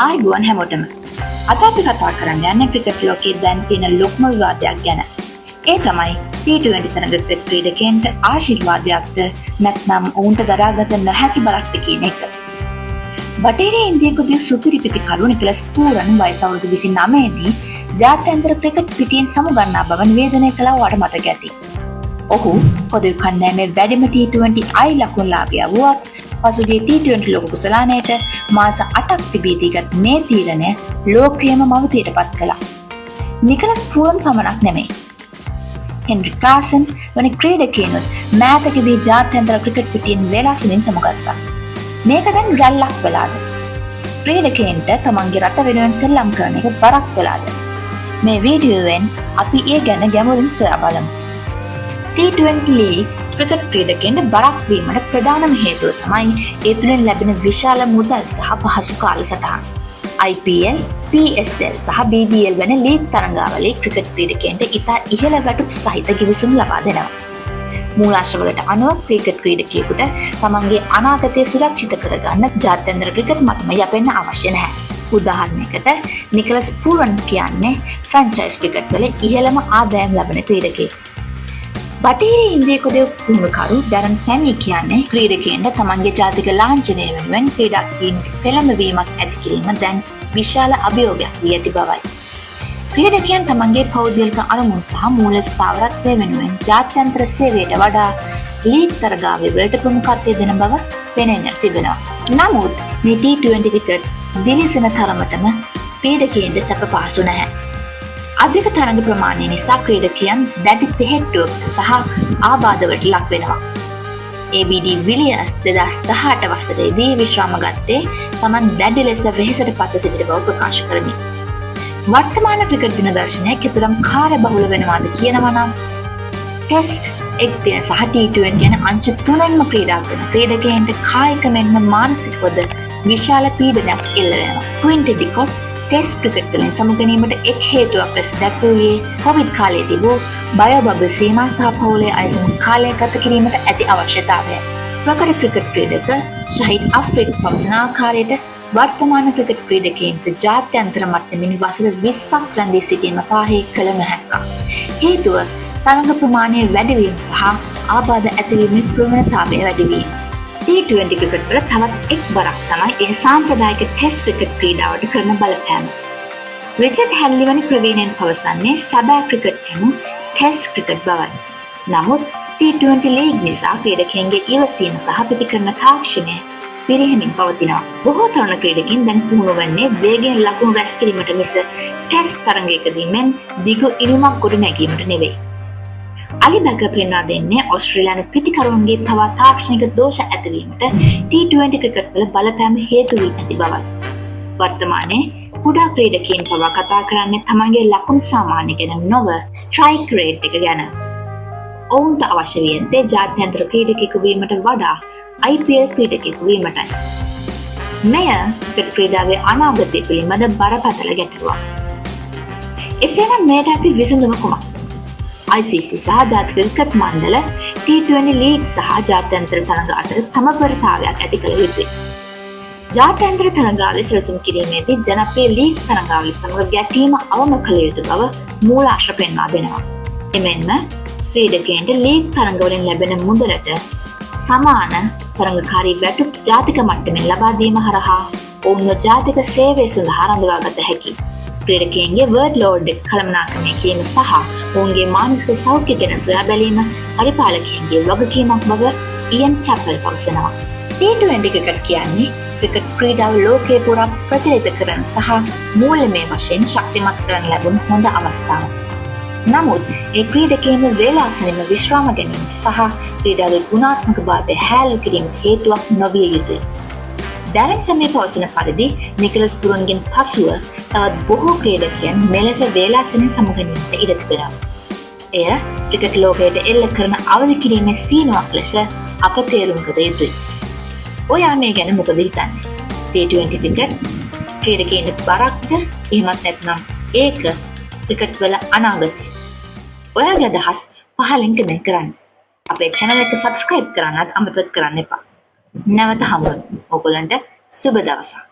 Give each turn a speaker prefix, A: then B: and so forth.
A: ආයුබෝවන් හැමෝටම. අද අපි කතා කරන්න යන්නේ ක්‍රිකට් ලෝකයේ දැන් තියෙන ලොකුම විවාදයක් ගැන. ඒ තමයි T20 තරඟ ක්‍රීඩකයන්ට ආශිර්වාදයක්ද නැත්නම් ඔවුන්ට දරාගත නොහැකි බරක්ද කියන එක. බටහිර ඉන්දියාවේ සුපිරි පිටිකරු නිකලස් පූරන් වයස අවුරුදු 29 දී ජාත්‍යන්තර ක්‍රිකට් පිටියෙන් සමුගන්නා බව නිවේදනය කළා වට මතක ඇති. ඔහු පොදු කණ්ඩායමේ වැඩිම T20 I ලකුණුලාභියා වුවත් පසුගිය T20 ලෝක කුසලානයට මාස 8ක් තිබීදී ගත් මේ තීරණය ලෝකයේම මවතියට පත් කළා. නිකලස් පූරන් පමණක් නෙමෙයි. හෙන්රි කාසන් වැනි ක්‍රීඩකයනුත් මෑතකදී ජාත්‍යන්තර ක්‍රිකට් පිටියෙන් වේලාසනින් සමුගත්තා. මේක දැන් රැල්ලක් වෙලාද? ක්‍රීඩකයන්ට තමන්ගේ රට වෙනුවෙන් සෙල්ලම් කරන එක බරක් වෙලාද? මේ වීඩියෝවෙන් අපි ඒ ගැන ගැඹුරින් සොයා බලමු. T20 ලීග් ක්‍රිකට් ක්‍රීඩකයන්ට බරක් වීමට ප්‍රධානම හේතුව තමයි ඒ තුළින් ලැබෙන විශාල මුදල් සහ පහසු කාලසටහන්. IPL, PSL සහ BBL වැනි ලීග් තරඟාවලේ ක්‍රිකට් ක්‍රීඩකයන්ට ඉතා ඉහළ වැටුප් සහිත ගිවිසුම් ලබා දෙනවා. මූලාශ්‍රවලට අනුව ක්‍රිකට් ක්‍රීඩකයෙකුට තමන්ගේ අනාගතය සුරක්ෂිත කරගන්න ජාත්‍යන්තර ක්‍රිකට් මට්ටම යැපෙන්න අවශ්‍ය නැහැ. උදාහරණයකට නිකලස් පූරන් කියන්නේ ෆ්‍රැන්චයිස් ක්‍රිකට් වල ඉහළම ආදායම් ලබන ක්‍රීඩකයෙක්. බටහිර ඉන්දියාවේ පුහුණුකරු ඩැරන් සැමි කියන්නේ ක්‍රීඩකයන්ට තමන්ගේ ජාතික ලාංඡනය වෙනුවෙන් ක්‍රීඩා කිරීමට පෙළඹවීමක් ඇති කිරීම දැන් විශාල අභියෝගයක් වී ඇති බවයි. ක්‍රීඩකයන් තමන්ගේ පෞද්ගලික අරමුණු සහ මූල ස්ථාවරත්වය වෙනුවෙන් ජාත්‍යන්තර සේවයට වඩා ලීග් තරගාවලිවලට ප්‍රමුඛත්වය දෙන බව පෙනෙන්නට තිබෙනවා. නමුත් මේ T20 ක්‍රිකට් දිලිසෙන තරමටම ක්‍රීඩකයන්ට සැප පහසු නැහැ. අධික තරඟ ප්‍රමාණය නිසා ක්‍රීඩකයන් දැඩි තෙහෙට්ටුවකට සහ ආබාධවලට ලක් වෙනවා. ABD විලියර්ස් 2018 වසරේදී විශ්‍රාම ගත්තේ තමන් දැඩි ලෙස වෙහෙසට පත් සිටින බව ප්‍රකාශ කරමින්. වර්තමාන ක්‍රිකට් දිනදර්ශනය කෙතරම් කාර්යබහුල වෙනවාද කියනවා නම් ටෙස්ට්, එක්දින සහ T20 යන අංශ තුනෙන්ම ක්‍රීඩා කරන ක්‍රීඩකයන්ට කායික මෙන්ම මානසිකවද විශාල පීඩනයක් එල්ල වෙනවා. ක්වින්ටන් ඩිකොක් ටෙස්ට් ක්‍රිකට් වලින් සමුගැනීමට එක් හේතුවක් ලෙස දැක්වුවේ කොවිඩ් කාලයේදී වූ බයෝබබල් සීමා සහ පවුලේ අය සමග කාලය ගත කිරීමට ඇති අවශ්‍යතාවය. ප්‍රකට ක්‍රිකට් ක්‍රීඩක ෂහීද් අෆ්රිදි පවසන ආකාරයට වර්තමාන ක්‍රිකට් ක්‍රීඩකයන්ට ජාත්‍යන්තර මට්ටමින් වසර 20ක් රැඳී සිටීම පාහේ කළ නොහැක්ක. හේතුව තරඟ ප්‍රමාණය වැඩිවීම සහ ආබාධ ඇතිවීමේ ප්‍රවණතාවය වැඩිවීම. T20 ක්‍රිකට් වල තවත් එක් බරක් තමයි ඒ සාම්ප්‍රදායික ටෙස්ට් ක්‍රිකට් ක්‍රීඩාවට කරන බලපෑම. රිචඩ් හැඩ්ලි වැනි ප්‍රවීණයන් පවසන්නේ සැබෑ ක්‍රිකට් යනු ටෙස්ට් ක්‍රිකට් බවයි. නමුත් T20 ලීග් නිසා ක්‍රීඩකයන්ගේ ඉවසීම සහ පිටිකරන තාක්ෂණය පිරිහෙමින් පවතිනවා. බොහෝ තරුණ ක්‍රීඩකයන් දැන් පුහුණු වන්නේ වේගයෙන් ලකුණු රැස් කිරීමට මිස ටෙස්ට් තරඟයකදී මෙන් දිගු ඉරිමක් ගොඩ නැගීමට නෙවෙයි. අලි බැකර් පෙන්වා දෙන්නේ ඕස්ට්‍රේලියානු පිටිකරුවන්ගේ පවා තාක්ෂණික දෝෂ ඇතිවීමට T20 ක්‍රිකට් වල බලපෑම හේතු වී නැති බවයි. වර්තමානයේ කුඩා ක්‍රීඩකයන් පවා කතා කරන්නේ තමන්ගේ ලකුණු සාමාන්‍ය ගැන නොව ස්ට්‍රයික් රේට් එක ගැන. ඔවුන්ට අවශ්‍ය වන්නේ ජාත්‍යන්තර ක්‍රීඩකයෙකු වීමට වඩා IPL ක්‍රීඩකයෙකු වීමටයි. මෙය ක්‍රිකට් ක්‍රීඩාවේ අනාගතය පිළිබඳ බරපතල ගැටලුවක්. එසේනම් මෙයට ඇති විසඳුම කුමක්ද? ICC සහ ජාතික ක්‍රිකට් මණ්ඩල T20 ලීග් සහ ජාත්‍යන්තර තරඟ අතර සමබරතාවයක් ඇති කළ යුතුයි. ජාත්‍යන්තර තරඟාවලි සැලසුම් කිරීමේදී ජනප්‍රිය ලීග් තරඟාවලි සමග ගැටීම අවම කළ යුතු බව මූලාශ්‍ර පෙන්වා දෙනවා. එමෙන්ම ක්‍රීඩකයන්ට ලීග් තරඟවලින් ලැබෙන මුදලට සමාන තරඟකාරී වැටුප් ජාතික මට්ටමින් ලබා දීම හරහා ඔවුන්ව ජාතික සේවය සඳහා රඳවාගත හැකියි. ක්‍රීඩකයන්ගේ වර්ඩ් ලෝඩ් එක කළමනාකරණය කිරීම සහ ඔවුන්ගේ මානසික සෞඛ්‍ය ගැන සොයා බැලීම පරිපාලකයන්ගේ වගකීමක් බව ඉයන් චැපල් පවසනවා. T20 ක්‍රිකට් කියන්නේ ක්‍රිකට් ක්‍රීඩාව ලෝකයේ පුරා ප්‍රචලිත කරන සහ මූල්‍යමය වශයෙන් ශක්තිමත් කරන ලැබුණු හොඳ අවස්ථාවක්. නමුත් ඒ ක්‍රීඩකයන්ව වේලාසනින්ම විශ්‍රාම ගැනීමට සහ ක්‍රීඩාවේ ගුණාත්මක භාවය හැලු කිරීමට හේතුවක් නොවිය යුතුයි. ඩැරන් සැමි පවසන පරිදි නිකලස් පුරන්ගෙන් පසුව තවත් බොහෝ ක්‍රීඩකයන් මෙලෙස වේලාසනින් සමුගැනීමට ඉඩ තිබෙනවා. එය ක්‍රිකට් ලෝකයට එල්ල කරන අවදි කිරීමේ සීනුවක් ලෙස අප තේරුම් ගත යුතුයි. ඔයා මේ ගැන මොකද හිතන්නේ? T20 cricket ක්‍රීඩකයන්ට බරක්ද? එහෙමත් නැත්නම් ඒක ක්‍රිකට් වල අනාගතය? ඔයාගේ අදහස් පහලින් කමෙන්ට් කරන්න. අපේ channel එක subscribe කරන්නත් අමතක කරන්න එපා. නැවත හමුවෙමු. ඔයගොල්ලන්ට සුබ දවසක්.